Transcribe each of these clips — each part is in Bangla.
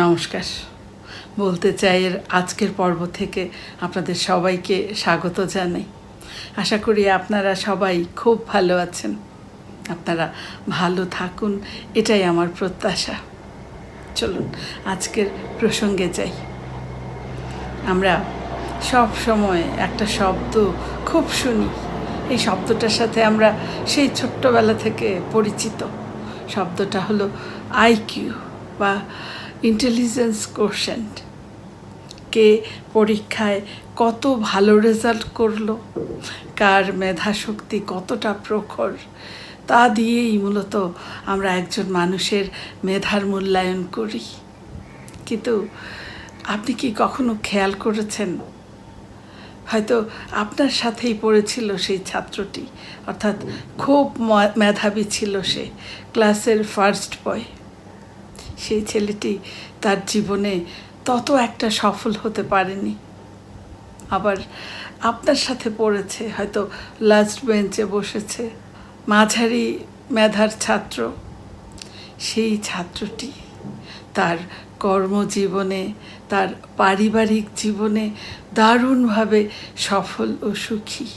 নমস্কার। বলতে চাই আজকের পর্ব থেকে আপনাদের সবাইকে স্বাগত জানাই। আশা করি আপনারা সবাই খুব ভালো আছেন, আপনারা ভালো থাকুন, এটাই আমার প্রত্যাশা। চলুন আজকের প্রসঙ্গে যাই। আমরা সব সময় একটা শব্দ খুব শুনি, এই শব্দটার সাথে আমরা সেই ছোট্টবেলা থেকে পরিচিত। শব্দটা হলো আইকিউ বা ইন্টেলিজেন্স কোশেন্ট। কে পরীক্ষায় কত ভালো রেজাল্ট করলো, কার মেধাশক্তি কতটা প্রখর, তা দিয়েই মূলত আমরা একজন মানুষের মেধার মূল্যায়ন করি। কিন্তু আপনি কি কখনো খেয়াল করেছেন, হয়তো আপনার সাথেই পড়েছিল সেই ছাত্রটি, অর্থাৎ খুব মেধাবী ছিল, সে ক্লাসের ফার্স্ট বয়। সেই ছেলেটি তার জীবনে তত একটা সফল হতে পারেনি। আবার আপনার সাথে পড়েছে, হয়তো লাস্ট বেঞ্চে বসেছে, মাঝারি মেধার ছাত্র। সেই ছাত্রটি তার কর্মজীবনে, তার পারিবারিক জীবনে দারুণভাবে সফল ও সুখী।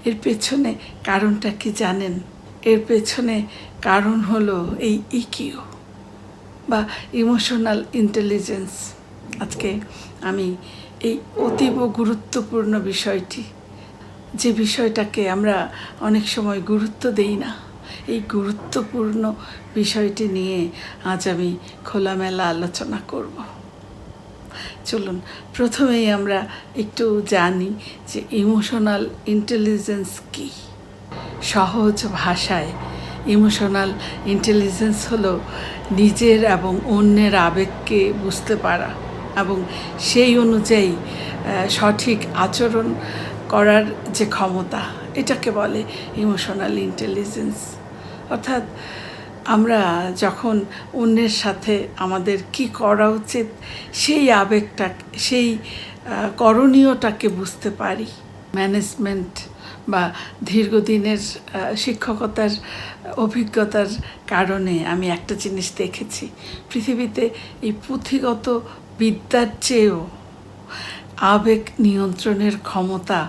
এর পেছনে কারণটা কি জানেন? এর পেছনে কারণ হলো এই ইকিউ বা ইমোশনাল ইন্টেলিজেন্স। আজকে আমি এই অতীব গুরুত্বপূর্ণ বিষয়টি, যে বিষয়টাকে আমরা অনেক সময় গুরুত্ব দেই না, এই গুরুত্বপূর্ণ বিষয়টি নিয়ে আজ আমি খোলামেলা আলোচনা করব। চলুন প্রথমেই আমরা একটু জানি যে ইমোশনাল ইন্টেলিজেন্স কী। সহজ ভাষায় ইমোশনাল ইন্টেলিজেন্স হলো নিজের এবং অন্যের আবেগকে বুঝতে পারা এবং সেই অনুযায়ী সঠিক আচরণ করার যে ক্ষমতা, এটাকে বলে ইমোশনাল ইন্টেলিজেন্স। অর্থাৎ আমরা যখন অন্যের সাথে আমাদের কি করা উচিত, সেই আবেগটা, সেই করণীয়টাকে বুঝতে পারি। ম্যানেজমেন্ট বা দীর্ঘদিনের শিক্ষকতার অভিজ্ঞতার কারণে আমি একটা জিনিস দেখেছি, পৃথিবীতে এই পুঁথিগত বিদ্যার চেয়েও আবেগ নিয়ন্ত্রণের ক্ষমতা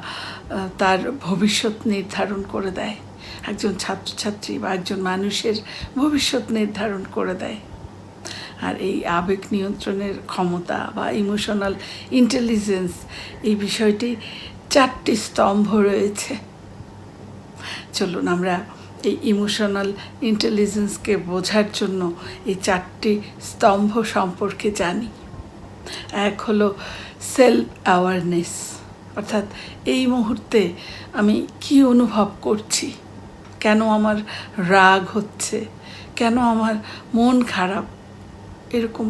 তার ভবিষ্যৎ নির্ধারণ করে দেয়। একজন ছাত্রছাত্রী বা একজন মানুষের ভবিষ্যৎ নির্ধারণ করে দেয়। আর এই আবেগ নিয়ন্ত্রণের ক্ষমতা বা ইমোশনাল ইন্টেলিজেন্স, এই বিষয়টি 4টি স্তম্ভ রয়েছে। চলুন আমরা এই ইমোশনাল ইন্টেলিজেন্সকে বোঝার জন্য এই 4টি স্তম্ভ সম্পর্কে জানি। এক হলো সেলফ অ্যাওয়ারনেস, অর্থাৎ এই মুহূর্তে আমি কি অনুভব করছি, কেন আমার রাগ হচ্ছে, কেন আমার মন খারাপ, এরকম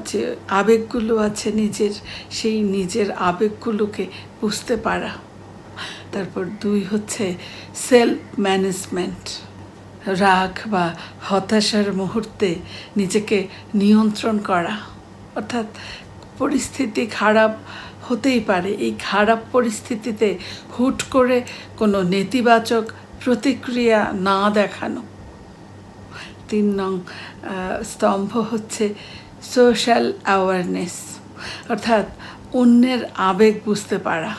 যে আবেগগুলো আছে নিজের, সেই নিজের আবেগগুলোকে বুঝতে পারা। তারপর 2 হচ্ছে সেলফ ম্যানেজমেন্ট, রাগ বা হতাশার মুহূর্তে নিজেকে নিয়ন্ত্রণ করা। অর্থাৎ পরিস্থিতি খারাপ হতেই পারে, এই খারাপ পরিস্থিতিতে হুট করে কোনো নেতিবাচক প্রতিক্রিয়া না দেখানো। 3 নং স্তম্ভ হচ্ছে সোশ্যাল অ্যাওয়ারনেস, অর্থাৎ অন্যের আবেগ বুঝতে পারা,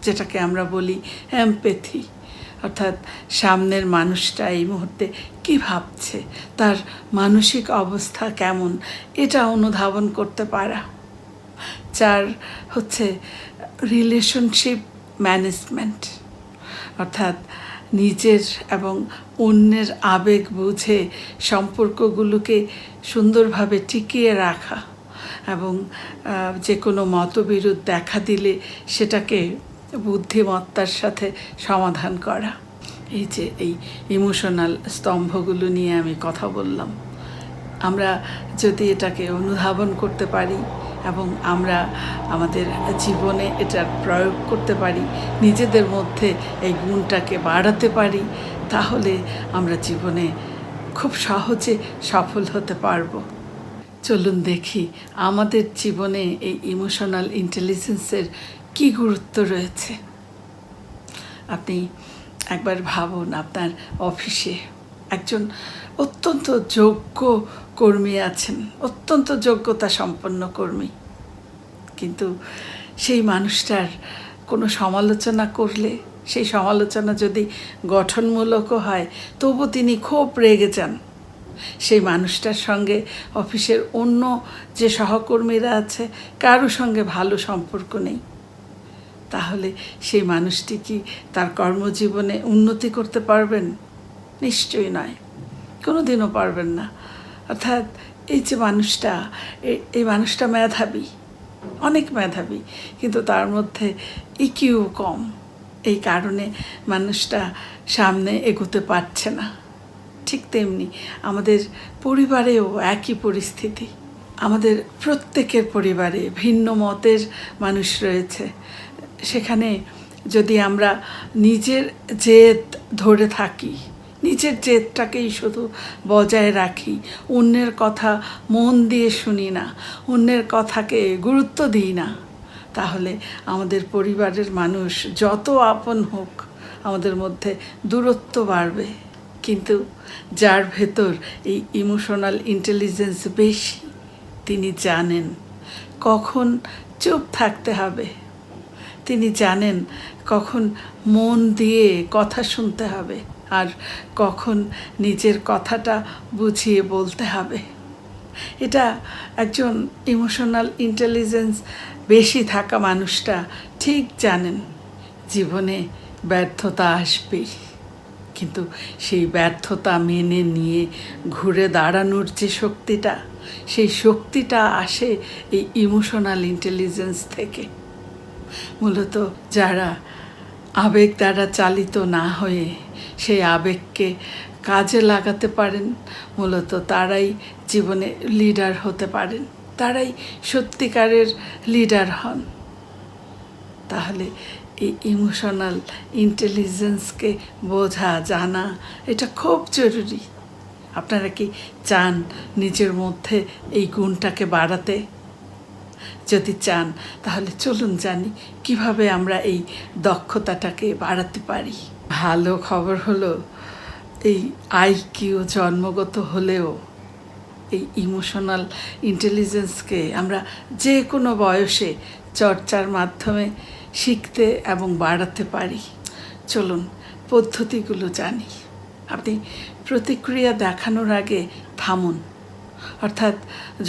যেটাকে আমরা বলি এমপ্যাথি। অর্থাৎ সামনের মানুষটা এই মুহূর্তে কী ভাবছে, তার মানসিক অবস্থা কেমন, এটা অনুধাবন করতে পারা। 4 হচ্ছে রিলেশনশিপ ম্যানেজমেন্ট, অর্থাৎ নিজের এবং অন্যের আবেগ বুঝে সম্পর্কগুলোকে সুন্দরভাবে টিকিয়ে রাখা এবং যে কোনো মতবিরোধ দেখা দিলে সেটাকে বুদ্ধিমত্তার সাথে সমাধান করা। এই যে এই ইমোশনাল স্তম্ভগুলো নিয়ে আমি কথা বললাম, আমরা যদি এটাকে অনুধাবন করতে পারি এবং আমরা আমাদের জীবনে এটার প্রয়োগ করতে পারি, নিজেদের মধ্যে এই গুণটাকে বাড়াতে পারি, তাহলে আমরা জীবনে খুব সহজে সফল হতে পারবো। চলুন দেখি আমাদের জীবনে এই ইমোশনাল ইন্টেলিজেন্সের কী গুরুত্ব রয়েছে। আপনি একবার ভাবুন, আপনার অফিসে একজন অত্যন্ত যোগ্য কর্মী আছেন, অত্যন্ত যোগ্যতা সম্পন্ন কর্মী, কিন্তু সেই মানুষটার কোনো সমালোচনা করলে, সেই সমালোচনা যদি গঠনমূলকও হয়, তবু তিনি খুব রেগে যান। সেই মানুষটার সঙ্গে অফিসের অন্য যে সহকর্মীরা আছে কারো সঙ্গে ভালো সম্পর্ক নেই, তাহলে সেই মানুষটি কি তার কর্মজীবনে উন্নতি করতে পারবেন? নিশ্চয়ই নয়, কোনোদিনও পারবেন না। অর্থাৎ এই যে মানুষটা, এই মানুষটা মেধাবী, অনেক মেধাবী, কিন্তু তার মধ্যে ইকিউ কম, এই কারণে মানুষটা সামনে এগোতে পারছে না। ঠিক তেমনি আমাদের পরিবারেও একই পরিস্থিতি। আমাদের প্রত্যেকের পরিবারে ভিন্ন মতের মানুষ রয়েছে। সেখানে যদি আমরা নিজের জেদ ধরে থাকি, নিজের জেদটাকেই শুধু বজায় রাখি, অন্যের কথা মন দিয়ে শুনি না, অন্যের কথাকে গুরুত্ব দিই না, তাহলে আমাদের পরিবারের মানুষ যত আপন হোক, আমাদের মধ্যে দূরত্ব বাড়বে। কিন্তু যার ভেতর এই ইমোশনাল ইন্টেলিজেন্স বেশি, তিনি জানেন কখন চুপ থাকতে হবে, তিনি জানেন কখন মন দিয়ে কথা শুনতে হবে আর কখন নিজের কথাটা বুঝিয়ে বলতে হবে। এটা একজন ইমোশনাল ইন্টেলিজেন্স বেশি থাকা মানুষটা ঠিক জানেন। জীবনে ব্যর্থতা আসবেই, কিন্তু সেই ব্যর্থতা মেনে নিয়ে ঘুরে দাঁড়ানোর যে শক্তিটা, সেই শক্তিটা আসে এই ইমোশনাল ইন্টেলিজেন্স থেকে। মূলত যারা আবেগ দ্বারা চালিত না হয়ে সেই আবেগকে কাজে লাগাতে পারেন, মূলত তারাই জীবনে লিডার হতে পারেন, তারাই সত্যিকারের লিডার হন। তাহলে এই ইমোশনাল ইন্টেলিজেন্সকে বোঝা, জানা, এটা খুব জরুরি। আপনারা কি চান নিজের মধ্যে এই গুণটাকে বাড়াতে? যদি চান তাহলে চলুন জানি কিভাবে আমরা এই দক্ষতাটাকে বাড়াতে পারি। ভালো খবর হলো, এই আইকিউ জন্মগত হলেও এই ইমোশনাল ইন্টেলিজেন্সকে আমরা যে কোনো বয়সে চর্চার মাধ্যমে শিখতে এবং বাড়াতে পারি। চলুন পদ্ধতিগুলো জানি। আপনি প্রতিক্রিয়া দেখানোর আগে থামুন। অর্থাৎ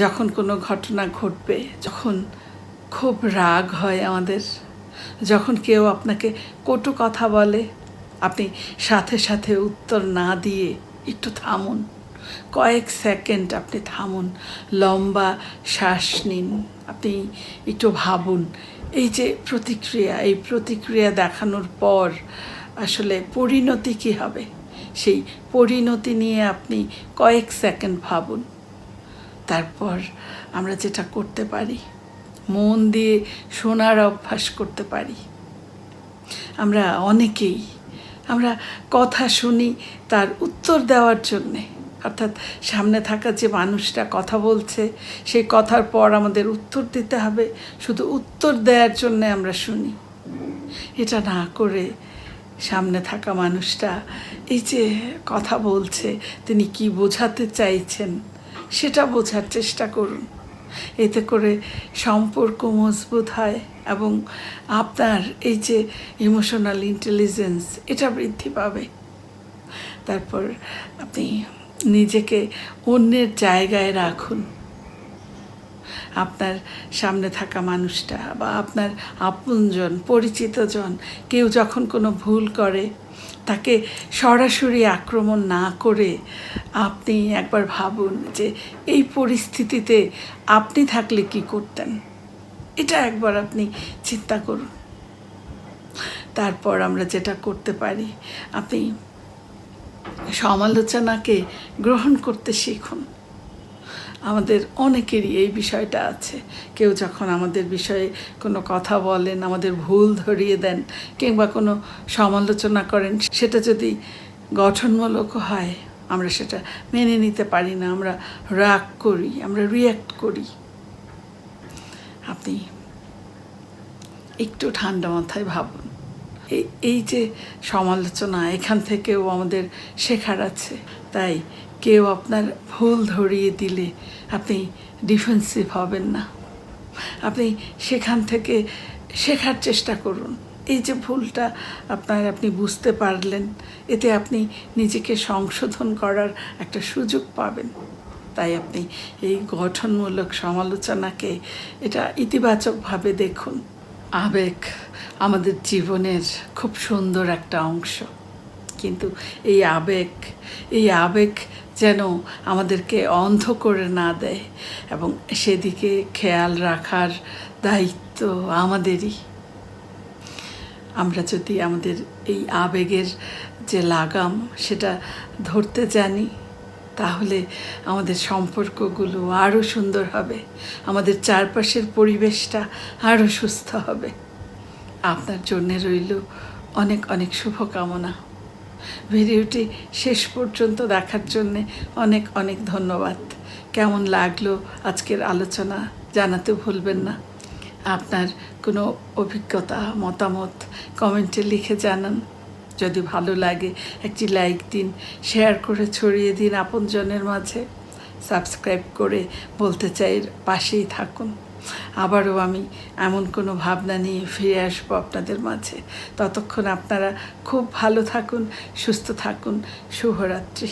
যখন কোনো ঘটনা ঘটবে, যখন খুব রাগ হয় আমাদের, যখন কেউ আপনাকে কটু কথা বলে, আপনি সাথে সাথে উত্তর না দিয়ে একটু থামুন, কয়েক সেকেন্ড আপনি থামুন, লম্বা শ্বাস নিন, আপনি একটু ভাবুন এই যে প্রতিক্রিয়া, এই প্রতিক্রিয়া দেখানোর পর আসলে পরিণতি কী হবে, সেই পরিণতি নিয়ে আপনি কয়েক সেকেন্ড ভাবুন। তারপর আমরা যেটা করতে পারি, মন দিয়ে শোনার অভ্যাস করতে পারি। আমরা অনেকেই আমরা কথা শুনি তার উত্তর দেওয়ার জন্যে, অর্থাৎ সামনে থাকা যে মানুষটা কথা বলছে সেই কথার পর আমাদের উত্তর দিতে হবে, শুধু উত্তর দেওয়ার জন্যে আমরা শুনি। এটা না করে সামনে থাকা মানুষটা এই যে কথা বলছে, তিনি কি বোঝাতে চাইছেন সেটা বোঝার চেষ্টা করুন। এতে করে সম্পর্ক মজবুত হয় এবং আপনার এই যে ইমোশনাল ইন্টেলিজেন্স এটা বৃদ্ধি পাবে। তারপর আপনি নিজেকে অন্যের জায়গায় রাখুন। আপনার সামনে থাকা মানুষটা বা আপনার আপনজন, পরিচিতজন কেউ যখন কোনো ভুল করে, তাকে সরাসরি আক্রমণ না করে আপনি একবার ভাবুন যে এই পরিস্থিতিতে আপনি থাকলে কি করতেন, এটা একবার আপনি চিন্তা করুন। তারপর আমরা যেটা করতে পারি, আপনি সমালোচনাকে গ্রহণ করতে শিখুন। আমাদের অনেকেরই এই বিষয়টা আছে। কেউ যখন আমাদের বিষয়ে কোনো কথা বলেন, আমাদের ভুল ধরিয়ে দেন কিংবা কোনো সমালোচনা করেন, সেটা যদি গঠনমূলক হয় আমরা সেটা মেনে নিতে পারি না, আমরা রাগ করি, আমরা রিয়্যাক্ট করি। আপনি একটু ঠান্ডা মাথায় ভাবুন, এই যে সমালোচনা, এখান থেকেও আমাদের শেখার আছে। তাই কেউ আপনার ভুল ধরিয়ে দিলে আপনি ডিফেন্সিভ হবেন না। আপনি সেখান থেকে শেখার চেষ্টা করুন। এই যে ভুলটা আপনি বুঝতে পারলেন, এতে আপনি নিজেকে সংশোধন করার একটা সুযোগ পাবেন। তাই আপনি এই গঠনমূলক সমালোচনাকে এটা ইতিবাচকভাবে দেখুন। আবেগ আমাদের জীবনের খুব সুন্দর একটা অংশ, কিন্তু এই আবেগ যেন আমাদেরকে অন্ধ করে না দেয়, এবং সেদিকে খেয়াল রাখার দায়িত্ব আমাদেরই। আমরা যদি আমাদের এই আবেগের যে লাগাম সেটা ধরতে জানি, তাহলে আমাদের সম্পর্কগুলো আরও সুন্দর হবে, আমাদের চারপাশের পরিবেশটা আরও সুস্থ হবে। আপনার জন্যে রইল অনেক অনেক শুভকামনা। ভিডিওটি শেষ পর্যন্ত দেখার জন্যে অনেক অনেক ধন্যবাদ। কেমন লাগলো আজকের আলোচনা জানাতে ভুলবেন না। আপনার কোনো অভিজ্ঞতা, মতামত কমেন্টে লিখে জানান। যদি ভালো লাগে একটি লাইক দিন, শেয়ার করে ছড়িয়ে দিন আপনজনের মাঝে। সাবস্ক্রাইব করে বলতে চাই পাশেই থাকুন। আবারও আমি এমন কোনো ভাবনা নিয়ে ফিরে আসবো আপনাদের মাঝে। ততক্ষণ আপনারা খুব ভালো থাকুন, সুস্থ থাকুন। শুভরাত্রি।